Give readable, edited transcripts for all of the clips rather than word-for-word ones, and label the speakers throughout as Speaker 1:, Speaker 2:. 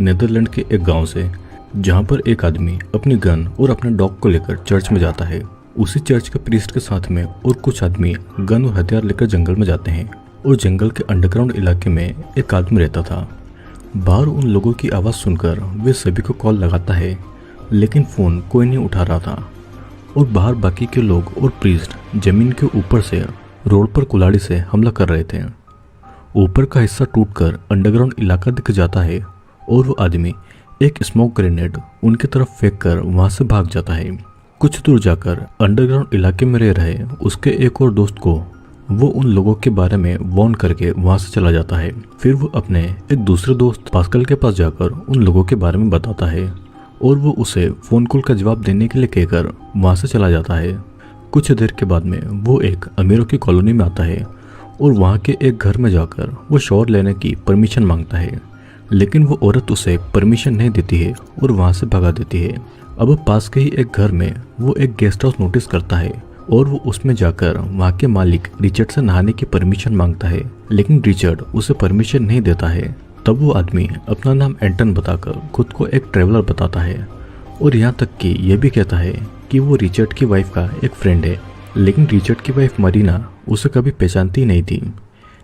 Speaker 1: Netherlands के एक गांव से, जहां पर एक आदमी अपनी गन और अपने डॉग को लेकर चर्च में जाता है। उसी चर्च के प्रीस्ट के साथ में और कुछ आदमी गन और हथियार लेकर जंगल में जाते हैं और जंगल के अंडरग्राउंड इलाके में एक आदमी रहता था। बाहर उन लोगों की आवाज़ सुनकर वे सभी को कॉल लगाता है, लेकिन फ़ोन कोई नहीं उठा रहा था और बाहर बाकी के लोग और प्रीस्ट जमीन के ऊपर से रोड पर कुल्हाड़ी से हमला कर रहे थे। ऊपर का हिस्सा टूटकर अंडरग्राउंड इलाका दिख जाता है और वो आदमी एक स्मोक ग्रेनेड उनकी तरफ फेंक कर वहाँ से भाग जाता है। कुछ दूर जाकर अंडरग्राउंड इलाके में रह रहे उसके एक और दोस्त को वो उन लोगों के बारे में वार्न करके वहाँ से चला जाता है। फिर वो अपने एक दूसरे दोस्त पास्कल के पास जाकर उन लोगों के बारे में बताता है और वो उसे फ़ोन कॉल का जवाब देने के लिए कहकर वहाँ से चला जाता है। कुछ देर के बाद में वो एक अमीरों की कॉलोनी में आता है और वहाँ के एक घर में जाकर वो शॉवर लेने की परमिशन मांगता है, लेकिन वो औरत उसे परमिशन नहीं देती है और वहाँ से भगा देती है। अब पास के ही एक घर में वो एक गेस्ट हाउस नोटिस करता है और वो उसमें जाकर वहाँ के मालिक रिचर्ड से नहाने की परमिशन मांगता है, लेकिन रिचर्ड उसे परमिशन नहीं देता है। तब वो आदमी अपना नाम एंटन बताकर खुद को एक ट्रैवलर बताता है और यहाँ तक कि यह भी कहता है कि वो रिचर्ड की वाइफ का एक फ्रेंड है, लेकिन रिचर्ड की वाइफ मरीना उसे कभी पहचानती नहीं थी।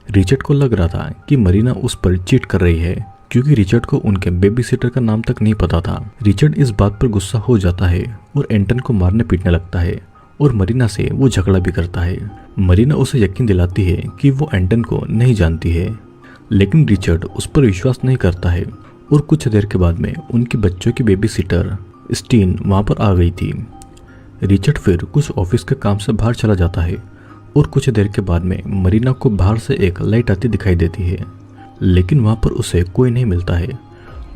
Speaker 1: रिचर्ड को लग रहा था कि मरीना उस पर चीट कर रही है, क्योंकि रिचर्ड को उनके बेबी सिटर का नाम तक नहीं पता था। रिचर्ड इस बात पर गुस्सा हो जाता है और एंटन को मारने पीटने लगता है और मरीना से वो झगड़ा भी करता है। मरीना उसे यकीन दिलाती है कि वो एंटन को नहीं जानती है, लेकिन रिचर्ड उस पर विश्वास नहीं करता है और कुछ देर के बाद में उनकी बच्चों की बेबी सिटर स्टीन वहाँ पर आ गई थी। रिचर्ड फिर कुछ ऑफिस के काम से बाहर चला जाता है और कुछ देर के बाद में मरीना को बाहर से एक लाइट आती दिखाई देती है, लेकिन वहाँ पर उसे कोई नहीं मिलता है।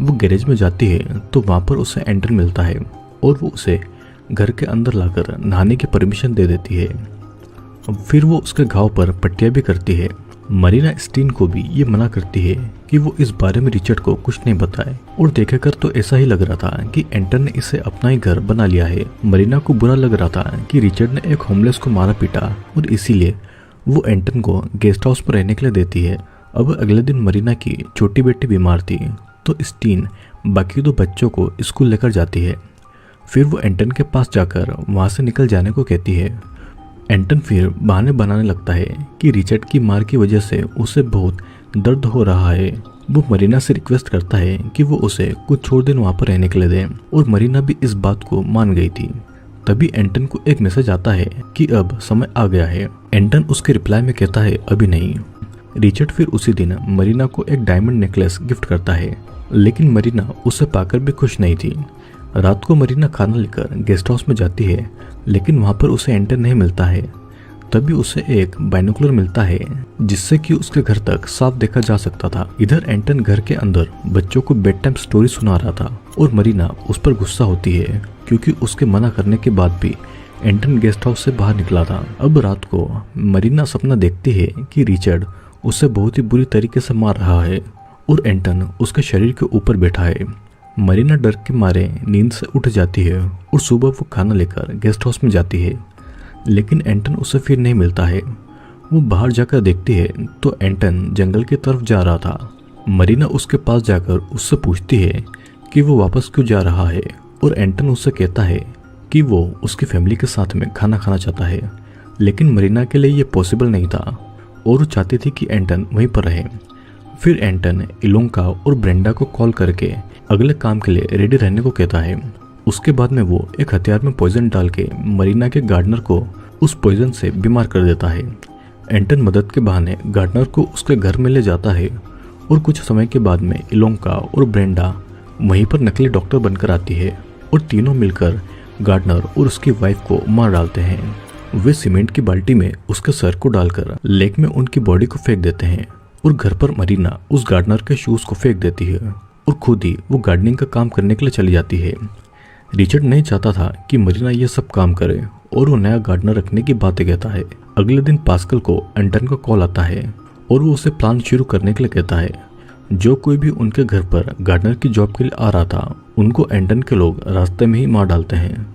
Speaker 1: वो गैरेज में जाती है तो वहाँ पर उसे एंटन मिलता है और वो उसे घर के अंदर लाकर नहाने की परमिशन दे देती है। फिर वो उसके घाव पर पट्टियाँ भी करती है। मरीना स्टीन को भी ये मना करती है कि वो इस बारे में रिचर्ड को कुछ नहीं बताए, और देखेकर तो ऐसा ही लग रहा था कि एंटन ने इसे अपना ही घर बना लिया है। मरीना को बुरा लग रहा था कि रिचर्ड ने एक होमलेस को मारा पीटा और इसीलिए वो एंटन को गेस्ट हाउस पर रहने के लिए देती है। अब अगले दिन मरीना की छोटी बेटी बीमार थी तो स्टीन बाकी दो बच्चों को स्कूल लेकर जाती है। फिर वो एंटन के पास जाकर वहाँ से निकल जाने को कहती है। एंटन फिर बहाने बनाने लगता है कि रिचर्ड की मार की वजह से उसे बहुत दर्द हो रहा है। वो मरीना से रिक्वेस्ट करता है कि वो उसे कुछ और दिन वहाँ पर रहने के लिए दे, और मरीना भी इस बात को मान गई थी। तभी एंटन को एक मैसेज आता है कि अब समय आ गया है। एंटन उसके रिप्लाई में कहता है अभी नहीं। रिचर्ड फिर उसी दिन मरीना को एक डायमंड नेकलेस गिफ्ट करता है, लेकिन मरीना उसे पाकर भी खुश नहीं थी। रात को मरीना खाना लेकर गेस्ट हाउस में जाती है, लेकिन वहाँ पर उसे एंटन नहीं मिलता है। तभी उसे एक बाइनोकुलर मिलता है जिससे कि उसके घर तक साफ देखा जा सकता था। इधर एंटन घर के अंदर बच्चों को बेड टाइम स्टोरी सुना रहा था और मरीना उस पर गुस्सा होती है, क्योंकि उसके मना करने के बाद भी एंटन गेस्ट हाउस से बाहर निकला था। अब रात को मरीना सपना देखती है कि रिचर्ड उसे बहुत ही बुरी तरीके से मार रहा है और एंटन उसके शरीर के ऊपर बैठा है। मरीना डर के मारे नींद से उठ जाती है और सुबह वो खाना लेकर गेस्ट हाउस में जाती है, लेकिन एंटन उसे फिर नहीं मिलता है। वो बाहर जाकर देखती है तो एंटन जंगल की तरफ जा रहा था। मरीना उसके पास जाकर उससे पूछती है कि वो वापस क्यों जा रहा है, और एंटन उससे कहता है कि वो उसकी फैमिली के साथ में खाना खाना चाहता है, लेकिन मरीना के लिए ये पॉसिबल नहीं था और वो चाहती थी कि एंटन वहीं पर रहे। फिर एंटन इलोंका और ब्रेंडा को कॉल करके अगले काम के लिए रेडी रहने को कहता है। उसके बाद में वो एक हथियार में पॉइजन डाल के मरीना के गार्डनर को उस पॉइजन से बीमार कर देता है। एंटन मदद के बहाने गार्डनर को उसके घर में ले जाता है और कुछ समय के बाद में इलोंका और ब्रेंडा वहीं पर नकली डॉक्टर बनकर आती है और तीनों मिलकर गार्डनर और उसकी वाइफ को मार डालते हैं। वे सीमेंट की बाल्टी में उसके सर को डालकर लेक में उनकी बॉडी को फेंक देते हैं और घर पर मरीना उस गार्डनर के शूज को फेंक देती है और खुद ही वो गार्डनिंग का काम करने के लिए चली जाती है। रिचर्ड नहीं चाहता था कि मरीना ये सब काम करे और वो नया गार्डनर रखने की बातें कहता है। अगले दिन पास्कल को एंटन का कॉल आता है और वो उसे प्लान शुरू करने के लिए कहता है। जो कोई भी उनके घर पर गार्डनर की जॉब के लिए आ रहा था उनको एंटन के लोग रास्ते में ही मार डालते हैं,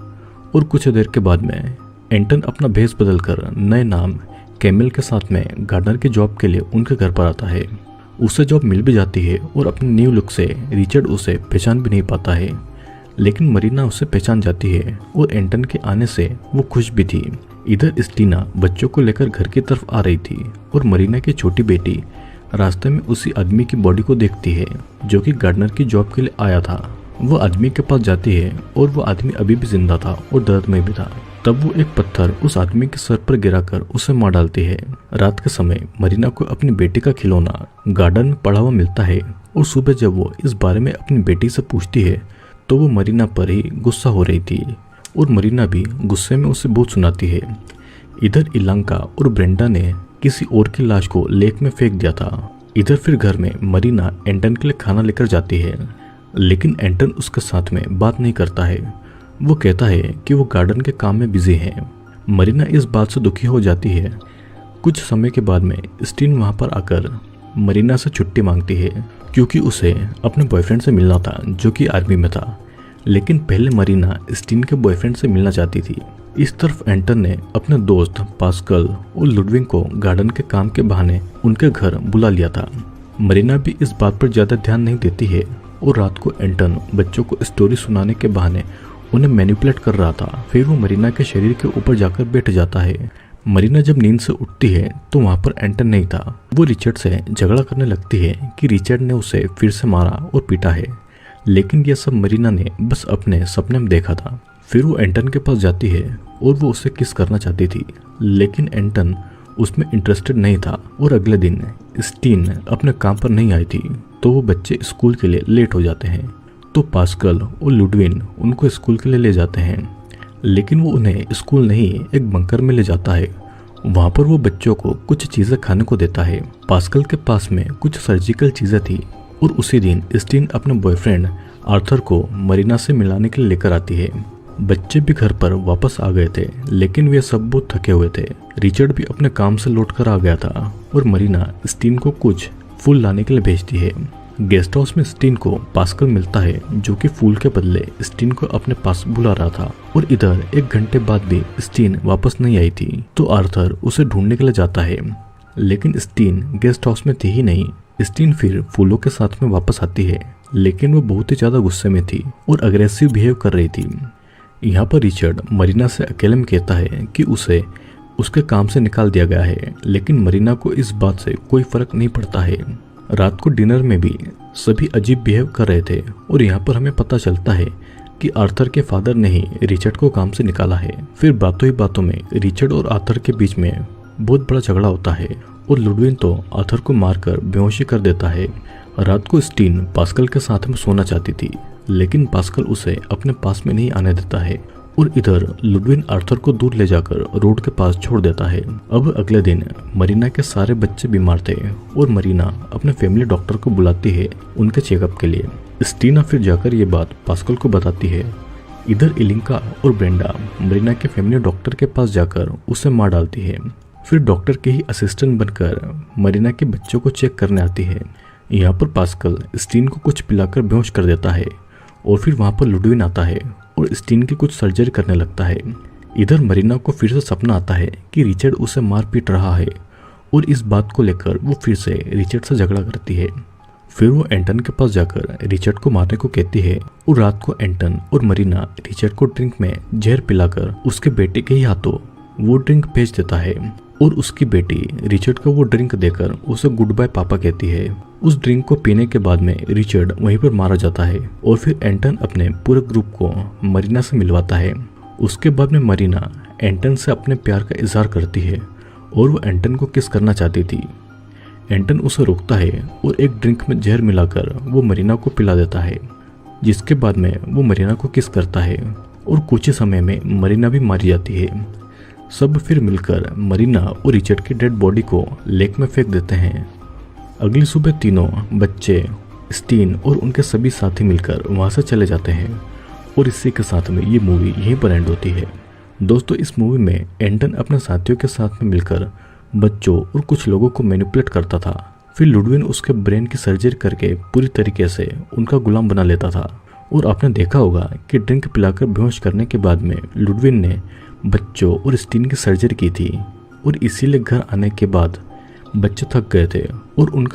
Speaker 1: और कुछ देर के बाद में एंटन अपना भेष बदलकर नए नाम कैमिल के साथ में गार्डनर की जॉब के लिए उनके घर पर आता है। उसे जॉब मिल भी जाती है और अपने न्यू लुक से रिचर्ड उसे पहचान भी नहीं पाता है, लेकिन मरीना उसे पहचान जाती है और एंटन के आने से वो खुश भी थी। इधर स्टीना बच्चों को लेकर घर की तरफ आ रही थी और मरीना की छोटी बेटी रास्ते में उसी आदमी की बॉडी को देखती है जो कि गार्डनर की जॉब के लिए आया था। वो आदमी के पास जाती है और वो आदमी अभी भी जिंदा था और दर्द में भी था। तब वो एक पत्थर उस आदमी के सर पर गिराकर उसे मार डालती है। रात के समय मरीना को अपनी बेटी का खिलौना गार्डन में पड़ा हुआ मिलता है और सुबह जब वो इस बारे में अपनी बेटी से पूछती है तो वो मरीना पर ही गुस्सा हो रही थी और मरीना भी गुस्से में उसे बहुत सुनाती है। इधर इलांका और ब्रेंडा ने किसी और की लाश को लेक में फेंक दिया था। इधर फिर घर में मरीना एंटन के लिए खाना लेकर जाती है, लेकिन एंटन उसके साथ में बात नहीं करता है। वो कहता है कि वो गार्डन के काम में बिजी है। मरीना इस बात से दुखी हो जाती है। कुछ समय के बाद में स्टीन वहाँ पर आकर मरीना से छुट्टी मांगती है क्योंकि उसे अपने बॉयफ्रेंड से मिलना था जो कि आर्मी में था, लेकिन पहले मरीना स्टीन के बॉयफ्रेंड से मिलना चाहती थी। इस तरफ एंटन ने अपने दोस्त पास्कल और लुडविग को गार्डन के काम के बहाने उनके घर बुला लिया था। मरीना भी इस बात पर ज्यादा ध्यान नहीं देती है और रात को एंटन बच्चों को स्टोरी सुनाने के बहाने उन्हें मैनिपुलेट कर रहा था। फिर वो मरीना के शरीर के ऊपर जाकर बैठ जाता है। मरीना जब नींद से उठती है तो वहाँ पर एंटन नहीं था। वो रिचर्ड से झगड़ा करने लगती है कि रिचर्ड ने उसे फिर से मारा और पीटा है, लेकिन यह सब मरीना ने बस अपने सपने में देखा था। फिर वो एंटन के पास जाती है और वो उसे किस करना चाहती थी, लेकिन एंटन उसमें इंटरेस्टेड नहीं था। और अगले दिन स्टीन अपने काम पर नहीं आई थी तो वो बच्चे स्कूल के लिए लेट हो जाते हैं। तो पास्कल और लुडविन उनको स्कूल के लिए ले जाते हैं, लेकिन वो उन्हें स्कूल नहीं एक बंकर में ले जाता है। वहाँ पर वो बच्चों को कुछ चीज़ें खाने को देता है। पास्कल के पास में कुछ सर्जिकल चीज़ें थी और उसी दिन स्टीन अपने बॉयफ्रेंड आर्थर को मरीना से मिलाने के लिए लेकर आती है। बच्चे भी घर पर वापस आ गए थे, लेकिन वे सब बहुत थके हुए थे। रिचर्ड भी अपने काम से लौट कर आ गया था और मरीना स्टीन को कुछ फूल लाने के लिए भेजती है। गेस्ट हाउस में स्टीन को पास्कल मिलता है जो कि फूल के बदले स्टीन को अपने पास बुला रहा था। और इधर 1 घंटे बाद भी स्टीन वापस नहीं आई थी तो आर्थर उसे ढूंढने के लिए जाता है, लेकिन स्टीन गेस्ट हाउस में थी ही नहीं। स्टीन फिर फूलों के साथ में वापस आती है, लेकिन वो बहुत ही ज्यादा गुस्से में थी और अग्रेसिव बिहेव कर रही थी। यहाँ पर रिचर्ड मरीना से अकेले में कहता है कि उसे उसके काम से निकाल दिया गया है, लेकिन मरीना को इस बात से कोई फर्क नहीं पड़ता है। रात को डिनर में भी सभी अजीब बिहेव कर रहे थे और यहाँ पर हमें पता चलता है कि आर्थर के फादर ने ही रिचर्ड को काम से निकाला है। फिर बातों ही बातों में रिचर्ड और आर्थर के बीच में बहुत बड़ा झगड़ा होता है और लुडविन तो आर्थर को मारकर बेहोशी कर देता है। रात को स्टीन पास्कल के साथ में सोना चाहती थी, लेकिन पास्कल उसे अपने पास में नहीं आने देता है और इधर लुडविन आर्थर को दूर ले जाकर रोड के पास छोड़ देता है। अब अगले दिन मरीना के सारे बच्चे बीमार थे और मरीना अपने फैमिली डॉक्टर को बुलाती है उनके चेकअप के लिए। स्टीना फिर जाकर ये बात पास्कल को बताती है। इधर इलिंका और ब्रेंडा मरीना के फैमिली डॉक्टर के पास जाकर उसे मार डालती है। फिर डॉक्टर के ही असिस्टेंट बनकर मरीना के बच्चों को चेक करने आती है। यहाँ पर पास्कल स्टीन को कुछ पिलाकर बेहोश कर देता है और फिर वहाँ पर लुडविन आता है और स्टीन की कुछ सर्जरी करने लगता है। इधर मरीना को फिर से सपना आता है कि रिचर्ड उसे मार पीट रहा है और इस बात को लेकर वो फिर से रिचर्ड से झगड़ा करती है। फिर वो एंटन के पास जाकर रिचर्ड को मारने को कहती है और रात को एंटन और मरीना रिचर्ड को ड्रिंक में जहर पिलाकर उसके बेटे के ही हाथों वो ड्रिंक भेज देता है और उसकी बेटी रिचर्ड को वो ड्रिंक देकर उसे गुड बाय पापा कहती है। उस ड्रिंक को पीने के बाद में रिचर्ड वहीं पर मारा जाता है और फिर एंटन अपने पूरे ग्रुप को मरीना से मिलवाता है। उसके बाद में मरीना एंटन से अपने प्यार का इजहार करती है और वो एंटन को किस करना चाहती थी। एंटन उसे रोकता है और एक ड्रिंक में जहर मिलाकर वो मरीना को पिला देता है, जिसके बाद में वो मरीना को किस करता है और कुछ ही समय में मरीना भी मारी जाती है। सब फिर मिलकर मरीना और रिचर्ड की डेड बॉडी को लेक में फेंक देते हैं। अगली सुबह तीनों बच्चे, स्टीन और उनके सभी साथी मिलकर वहां से चले जाते हैं और इसी के साथ में ये मूवी यहीं पर एंड होती है। दोस्तों, इस मूवी में एंटन अपने साथियों के साथ में मिलकर बच्चों और कुछ लोगों को मैनिपुलेट करता था। फिर लुडविन उसके ब्रेन की सर्जरी करके पूरी तरीके से उनका गुलाम बना लेता था। और आपने देखा होगा कि ड्रिंक पिलाकर बेहोश करने के बाद में लुडविन ने बच्चों और स्टीन की सर्जरी की थी और इसीलिए घर आने के बाद बच्चे थक गए थे और उनका